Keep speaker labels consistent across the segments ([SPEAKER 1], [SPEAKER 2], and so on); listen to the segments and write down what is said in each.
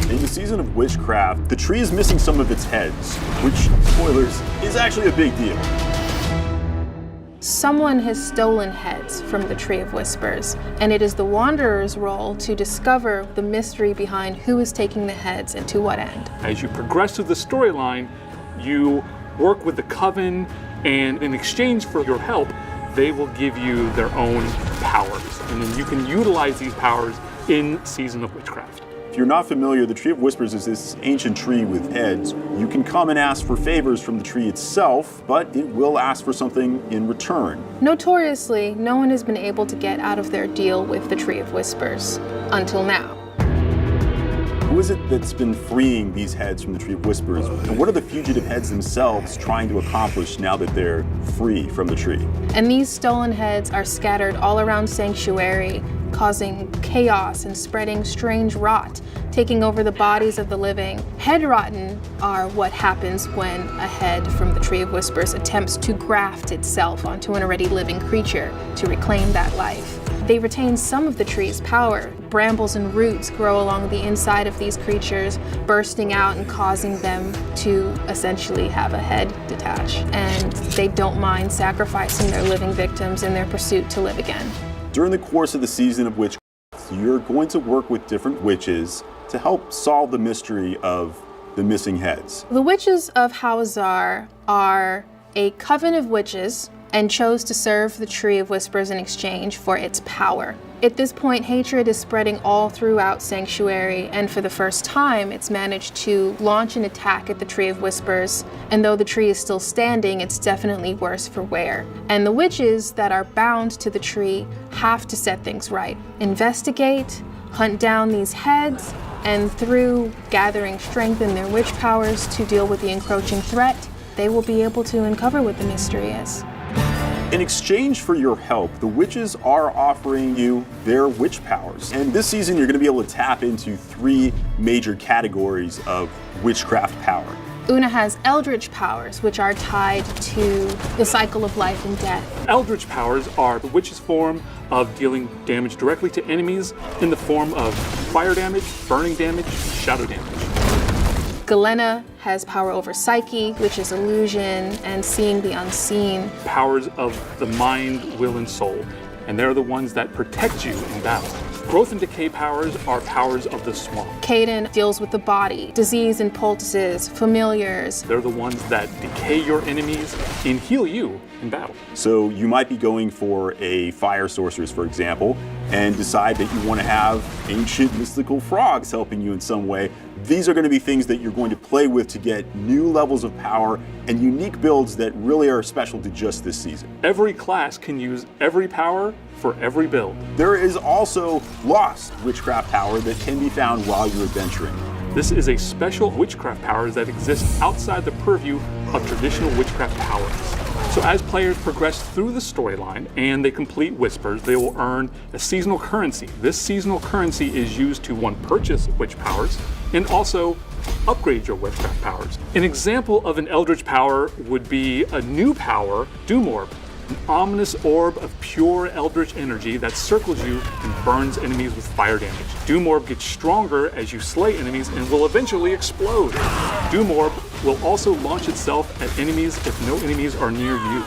[SPEAKER 1] In the season of Witchcraft, the tree is missing some of its heads, which, spoilers, is actually a big deal.
[SPEAKER 2] Someone has stolen heads from the Tree of Whispers, and it is the Wanderer's role to discover the mystery behind who is taking the heads and to what end.
[SPEAKER 3] As you progress through the storyline, you work with the Coven, and in exchange for your help, they will give you their own powers. And then you can utilize these powers in Season of Witchcraft.
[SPEAKER 1] If you're not familiar, the Tree of Whispers is this ancient tree with heads. You can come and ask for favors from the tree itself, but it will ask for something in return.
[SPEAKER 2] Notoriously, no one has been able to get out of their deal with the Tree of Whispers, until now.
[SPEAKER 1] Who is it that's been freeing these heads from the Tree of Whispers? And what are the fugitive heads themselves trying to accomplish now that they're free from the tree?
[SPEAKER 2] And these stolen heads are scattered all around Sanctuary, causing chaos and spreading strange rot, taking over the bodies of the living. Headrotten are what happens when a head from the Tree of Whispers attempts to graft itself onto an already living creature to reclaim that life. They retain some of the tree's power. Brambles and roots grow along the inside of these creatures, bursting out and causing them to essentially have a head detach. And they don't mind sacrificing their living victims in their pursuit to live again.
[SPEAKER 1] During the course of the season of Witchcraft, you're going to work with different witches to help solve the mystery of the missing heads.
[SPEAKER 2] The witches of Hawazar are a coven of witches and chose to serve the Tree of Whispers in exchange for its power. At this point, hatred is spreading all throughout Sanctuary, and for the first time, it's managed to launch an attack at the Tree of Whispers, and though the tree is still standing, it's definitely worse for wear. And the witches that are bound to the tree have to set things right. Investigate, hunt down these heads, and through gathering strength in their witch powers to deal with the encroaching threat, they will be able to uncover what the mystery is.
[SPEAKER 1] In exchange for your help, the witches are offering you their witch powers. And this season, you're going to be able to tap into 3 major categories of witchcraft power.
[SPEAKER 2] Una has eldritch powers, which are tied to the cycle of life and death.
[SPEAKER 3] Eldritch powers are the witch's form of dealing damage directly to enemies in the form of fire damage, burning damage, shadow damage.
[SPEAKER 2] Galena has power over psyche, which is illusion and seeing the unseen.
[SPEAKER 3] Powers of the mind, will, and soul, and they're the ones that protect you in battle. Growth and decay powers are powers of the swamp.
[SPEAKER 2] Caden deals with the body, disease and poultices, familiars.
[SPEAKER 3] They're the ones that decay your enemies and heal you in battle.
[SPEAKER 1] So you might be going for a fire sorceress, for example, and decide that you want to have ancient mystical frogs helping you in some way. These are going to be things that you're going to play with to get new levels of power and unique builds that really are special to just this season.
[SPEAKER 3] Every class can use every power for every build.
[SPEAKER 1] There is also lost witchcraft power that can be found while you're adventuring.
[SPEAKER 3] This is a special witchcraft powers that exists outside the purview of traditional witchcraft powers. So as players progress through the storyline and they complete Whispers, they will earn a seasonal currency. This seasonal currency is used to, 1, purchase witch powers, and also upgrade your witchcraft powers. An example of an eldritch power would be a new power, Doom Orb, an ominous orb of pure eldritch energy that circles you and burns enemies with fire damage. Doom Orb gets stronger as you slay enemies and will eventually explode. Doom Orb will also launch itself at enemies if no enemies are near you.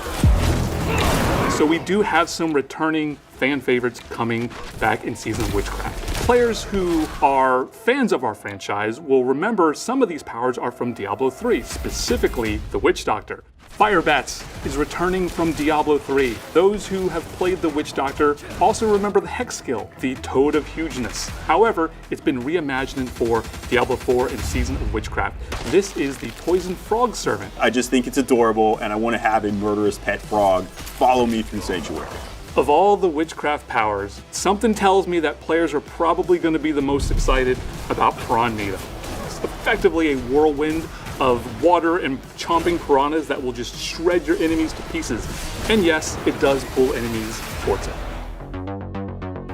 [SPEAKER 3] So we do have some returning fan favorites coming back in Season of Witchcraft. Players who are fans of our franchise will remember some of these powers are from Diablo 3, specifically the Witch Doctor. Firebats is returning from Diablo 3. Those who have played the Witch Doctor also remember the Hex skill, the Toad of Hugeness. However, it's been reimagined for Diablo 4 and Season of Witchcraft. This is the Poison Frog Servant.
[SPEAKER 1] I just think it's adorable, and I want to have a murderous pet frog follow me through Sanctuary.
[SPEAKER 3] Of all the witchcraft powers, something tells me that players are probably going to be the most excited about Piran Nito. It's effectively a whirlwind of water and chomping piranhas that will just shred your enemies to pieces. And yes, it does pull enemies towards it.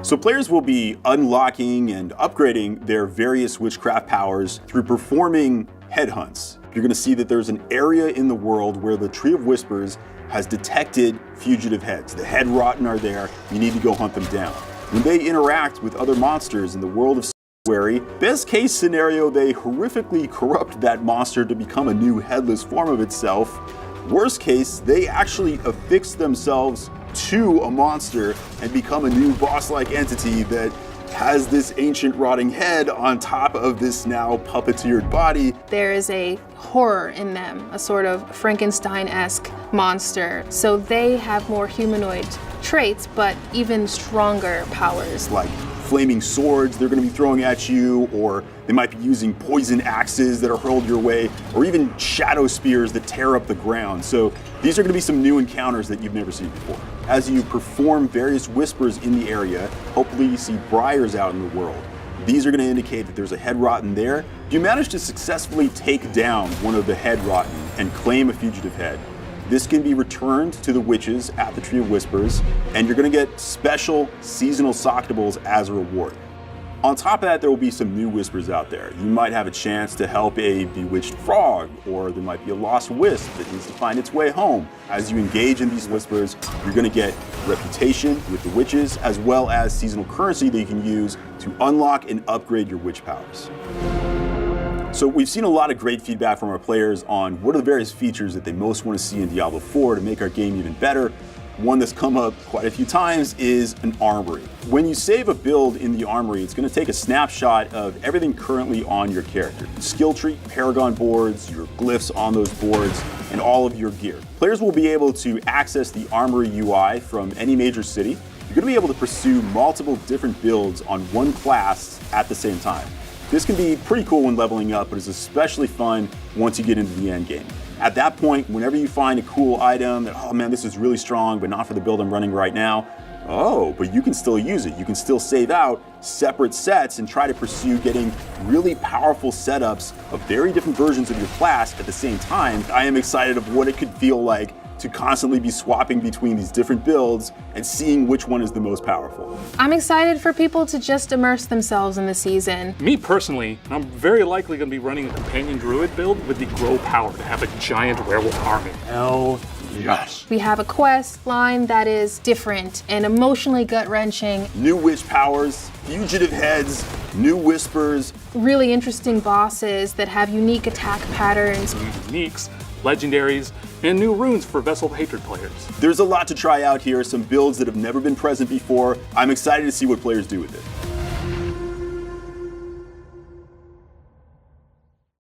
[SPEAKER 1] So players will be unlocking and upgrading their various witchcraft powers through performing headhunts. You're going to see that there's an area in the world where the Tree of Whispers has detected fugitive heads. The Headrotten are there. You need to go hunt them down. When they interact with other monsters in the world of Best case scenario, they horrifically corrupt that monster to become a new headless form of itself. Worst case, they actually affix themselves to a monster and become a new boss-like entity that has this ancient rotting head on top of this now puppeteered body.
[SPEAKER 2] There is a horror in them, a sort of Frankenstein-esque monster. So they have more humanoid traits, but even stronger powers.
[SPEAKER 1] Like flaming swords they're going to be throwing at you, or they might be using poison axes that are hurled your way, or even shadow spears that tear up the ground. So these are going to be some new encounters that you've never seen before. As you perform various whispers in the area, hopefully you see briars out in the world. These are going to indicate that there's a Headrotten there. If you manage to successfully take down one of the Headrotten and claim a fugitive head, this can be returned to the witches at the Tree of Whispers, and you're going to get special seasonal Soctables as a reward. On top of that, there will be some new whispers out there. You might have a chance to help a bewitched frog, or there might be a lost wisp that needs to find its way home. As you engage in these whispers, you're going to get reputation with the witches, as well as seasonal currency that you can use to unlock and upgrade your witch powers. So we've seen a lot of great feedback from our players on what are the various features that they most want to see in Diablo 4 to make our game even better. One that's come up quite a few times is an armory. When you save a build in the armory, it's going to take a snapshot of everything currently on your character. Skill tree, paragon boards, your glyphs on those boards, and all of your gear. Players will be able to access the armory UI from any major city. You're going to be able to pursue multiple different builds on one class at the same time. This can be pretty cool when leveling up, but it's especially fun once you get into the end game. At that point, whenever you find a cool item that, oh man, this is really strong, but not for the build I'm running right now, oh, but you can still use it. You can still save out separate sets and try to pursue getting really powerful setups of very different versions of your class at the same time. I am excited of what it could feel like to constantly be swapping between these different builds and seeing which one is the most powerful.
[SPEAKER 2] I'm excited for people to just immerse themselves in the season.
[SPEAKER 3] Me personally, I'm very likely going to be running a companion druid build with the grow power to have a giant werewolf army.
[SPEAKER 1] Hell yes.
[SPEAKER 2] We have a quest line that is different and emotionally gut-wrenching.
[SPEAKER 1] New witch powers, fugitive heads, new whispers.
[SPEAKER 2] Really interesting bosses that have unique attack patterns.
[SPEAKER 3] Uniques, legendaries, and new runes for Vessel of Hatred players.
[SPEAKER 1] There's a lot to try out here, some builds that have never been present before. I'm excited to see what players do with it.